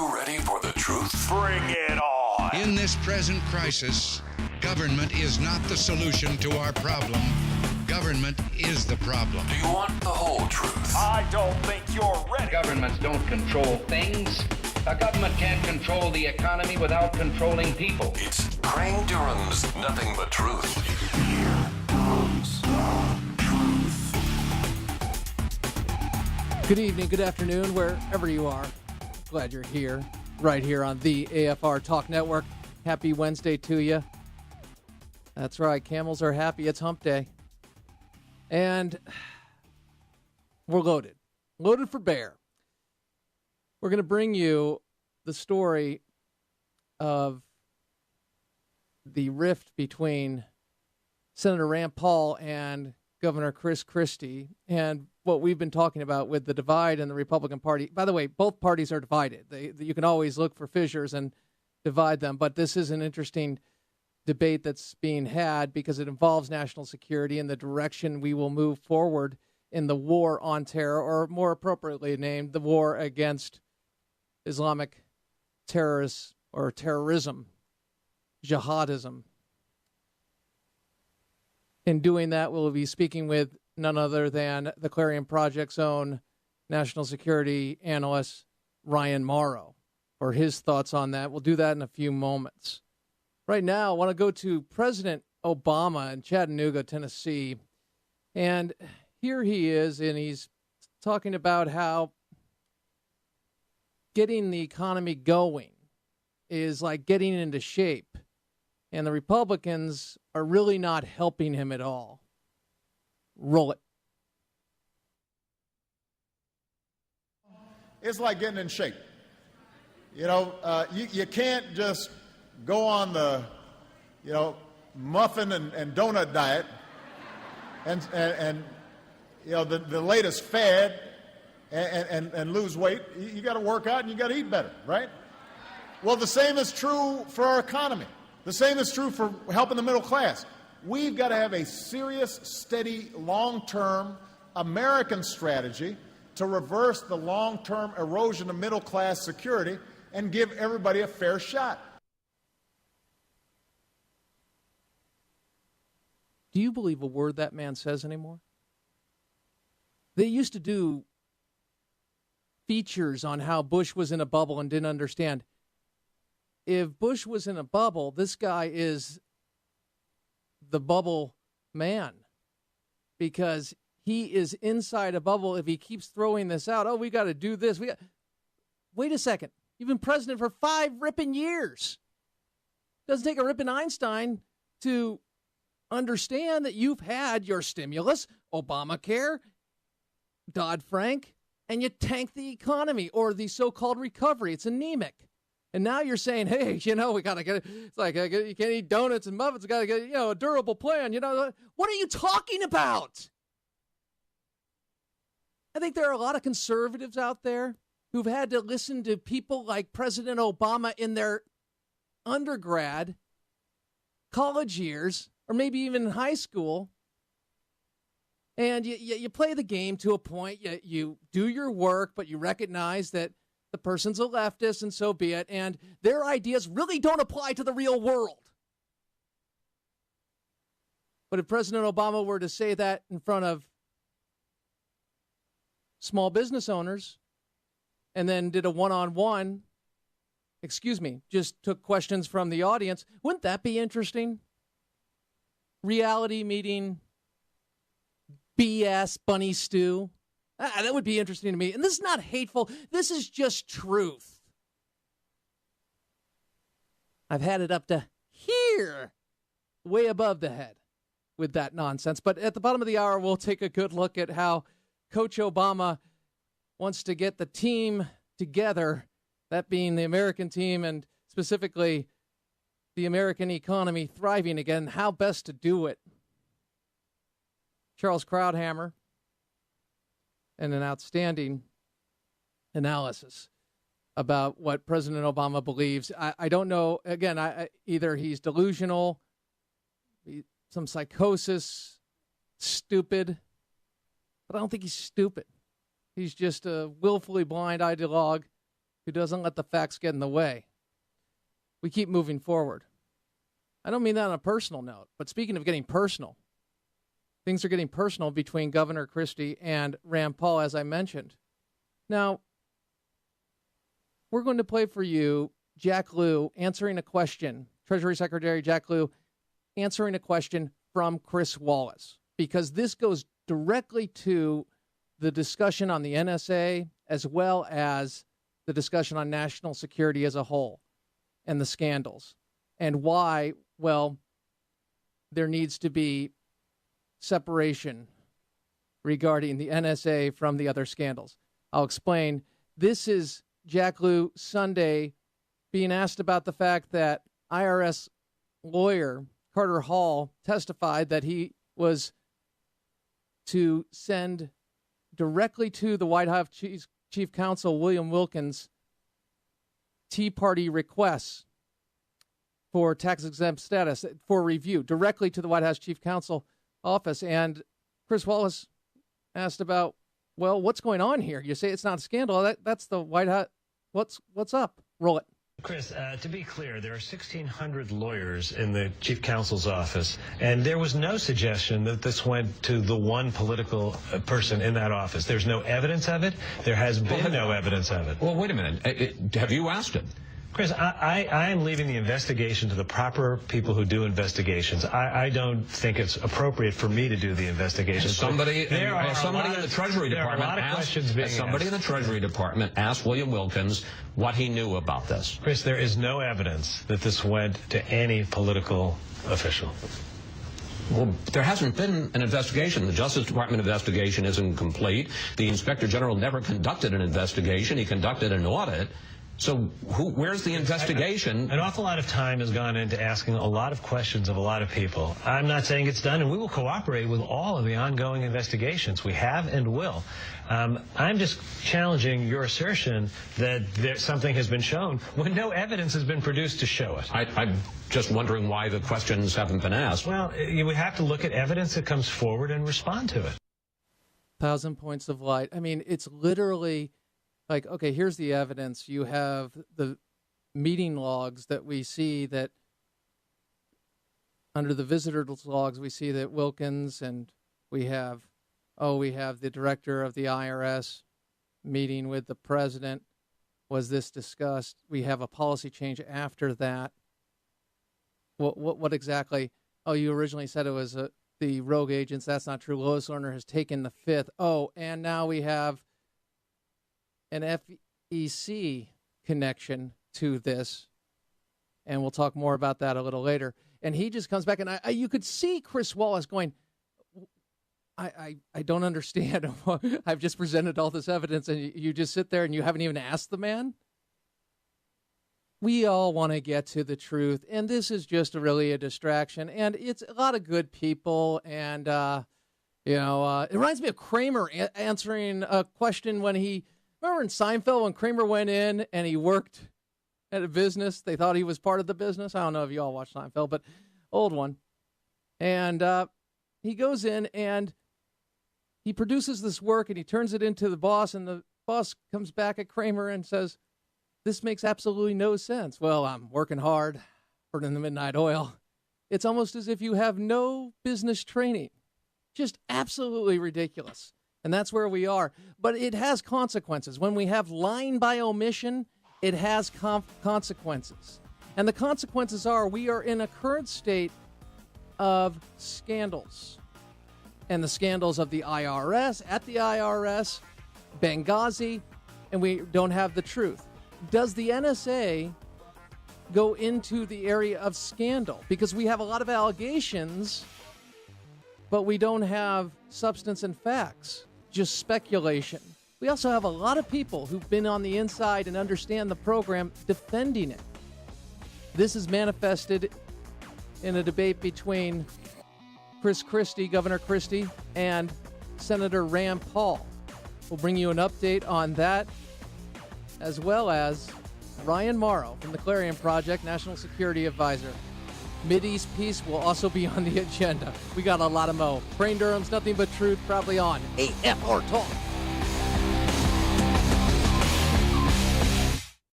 you ready for the truth? Bring it on. In this present crisis, government is not the solution to our problem. Government is the problem. Do you want the whole truth? I don't think you're ready. Governments don't control things. A government can't control the economy without controlling people. It's Crane Durham's Nothing But Truth. Here comes the truth. Good evening, good afternoon, wherever you are. Glad you're here, right here on the AFR Talk Network. Happy Wednesday to you. That's right, camels are happy. It's hump day. And we're loaded. Loaded for bear. We're going to bring you the story of the rift between Senator Rand Paul and Governor Chris Christie and what we've been talking about with the divide in the Republican Party. By the way, both parties are divided. You can always look for fissures and divide them, but this is an interesting debate that's being had because it involves national security and the direction we will move forward in the war on terror, or more appropriately named, the war against Islamic terrorists or terrorism, jihadism. In doing that, we'll be speaking with none other than the Clarion Project's own national security analyst, Ryan Morrow, for his thoughts on that. We'll do that in a few moments. Right now, I want to go to President Obama in Chattanooga, Tennessee. And here he is, and he's talking about how getting the economy going is like getting into shape. And the Republicans are really not helping him at all. Roll it. It's like getting in shape. You know, you can't just go on the, muffin and donut diet and the latest fad and lose weight. You got to work out and you got to eat better, right? Well, the same is true for our economy. The same is true for helping the middle class. We've got to have a serious, steady, long-term American strategy to reverse the long-term erosion of middle-class security and give everybody a fair shot. Do you believe a word that man says anymore? They used to do features on how Bush was in a bubble and didn't understand. If Bush was in a bubble, this guy is the bubble man because he is inside a bubble. If he keeps throwing this out, oh, we got to do this. Wait a second. You've been president for 5 ripping years. Doesn't take a ripping Einstein to understand that you've had your stimulus, Obamacare, Dodd-Frank, and you tanked the economy or the so-called recovery. It's anemic. And now you're saying, hey, we got to get it. It's like you can't eat donuts and muffins. Got to get, a durable plan. What are you talking about? I think there are a lot of conservatives out there who've had to listen to people like President Obama in their undergrad, college years, or maybe even in high school. And you play the game to a point. You do your work, but you recognize that the person's a leftist, and so be it. And their ideas really don't apply to the real world. But if President Obama were to say that in front of small business owners and then did a one-on-one, just took questions from the audience, wouldn't that be interesting? Reality meeting BS bunny stew. That would be interesting to me. And this is not hateful. This is just truth. I've had it up to here, way above the head with that nonsense. But at the bottom of the hour, we'll take a good look at how Coach Obama wants to get the team together, that being the American team and specifically the American economy thriving again, how best to do it. Charles Krauthammer, and an outstanding analysis about what President Obama believes. I don't know. Again, either he's delusional, some psychosis, stupid, but I don't think he's stupid. He's just a willfully blind ideologue who doesn't let the facts get in the way. We keep moving forward. I don't mean that on a personal note, but speaking of getting personal, things are getting personal between Governor Christie and Rand Paul, as I mentioned. Now, we're going to play for you Jack Lew answering a question, Treasury Secretary Jack Lew answering a question from Chris Wallace, because this goes directly to the discussion on the NSA as well as the discussion on national security as a whole and the scandals and why, well, there needs to be separation regarding the NSA from the other scandals. I'll explain. This is Jack Lew Sunday being asked about the fact that IRS lawyer Carter Hall testified that he was to send directly to the White House Chief Counsel William Wilkins Tea Party requests for tax-exempt status for review directly to the White House Chief Counsel office. And Chris Wallace asked about, well, what's going on here? You say it's not a scandal. That's the White House. What's up? Roll it. Chris, to be clear, there are 1,600 lawyers in the Chief Counsel's office, and there was no suggestion that this went to the one political person in that office. There's no evidence of it. There has been no evidence of it. Well, wait a minute. Have you asked him? Chris, I am leaving the investigation to the proper people who do investigations. I don't think it's appropriate for me to do the investigation. Somebody in the Treasury Department asked William Wilkins what he knew about this. Chris, there is no evidence that this went to any political official. Well, there hasn't been an investigation. The Justice Department investigation isn't complete. The Inspector General never conducted an investigation. He conducted an audit. So where's the investigation? An awful lot of time has gone into asking a lot of questions of a lot of people. I'm not saying it's done, and we will cooperate with all of the ongoing investigations. We have and will. I'm just challenging your assertion that something has been shown when no evidence has been produced to show it. I'm just wondering why the questions haven't been asked. Well, you would have to look at evidence that comes forward and respond to it. 1,000 points of light. I mean, it's literally like, okay, here's the evidence. You have the meeting logs that we see that under the visitors logs, we see that Wilkins and we have the director of the IRS meeting with the president. Was this discussed? We have a policy change after that. What exactly? Oh, you originally said it was the rogue agents. That's not true. Lois Lerner has taken the fifth. Oh, and now we have an FEC connection to this, and we'll talk more about that a little later. And he just comes back, and you could see Chris Wallace going, I don't understand. I've just presented all this evidence, and you just sit there and you haven't even asked the man? We all want to get to the truth, and this is just really a distraction, and it's a lot of good people, and, it reminds me of Kramer answering a question when he... Remember in Seinfeld when Kramer went in and he worked at a business? They thought he was part of the business. I don't know if you all watched Seinfeld, but old one. And he goes in and he produces this work and he turns it into the boss, and the boss comes back at Kramer and says, this makes absolutely no sense. Well, I'm working hard, burning the midnight oil. It's almost as if you have no business training. Just absolutely ridiculous. And that's where we are. But it has consequences. When we have lying by omission, it has consequences. And the consequences are we are in a current state of scandals. And the scandals of the IRS, at the IRS, Benghazi, and we don't have the truth. Does the NSA go into the area of scandal? Because we have a lot of allegations, but we don't have substance and facts. Just speculation. We also have a lot of people who've been on the inside and understand the program defending it. This is manifested in a debate between Governor Christie, and Senator Rand Paul. We'll bring you an update on that, as well as Ryan Morrow from the Clarion Project, National Security Advisor. Mideast peace will also be on the agenda. We got a lot of mo. Crane Durham's Nothing But Truth probably on AFR Talk.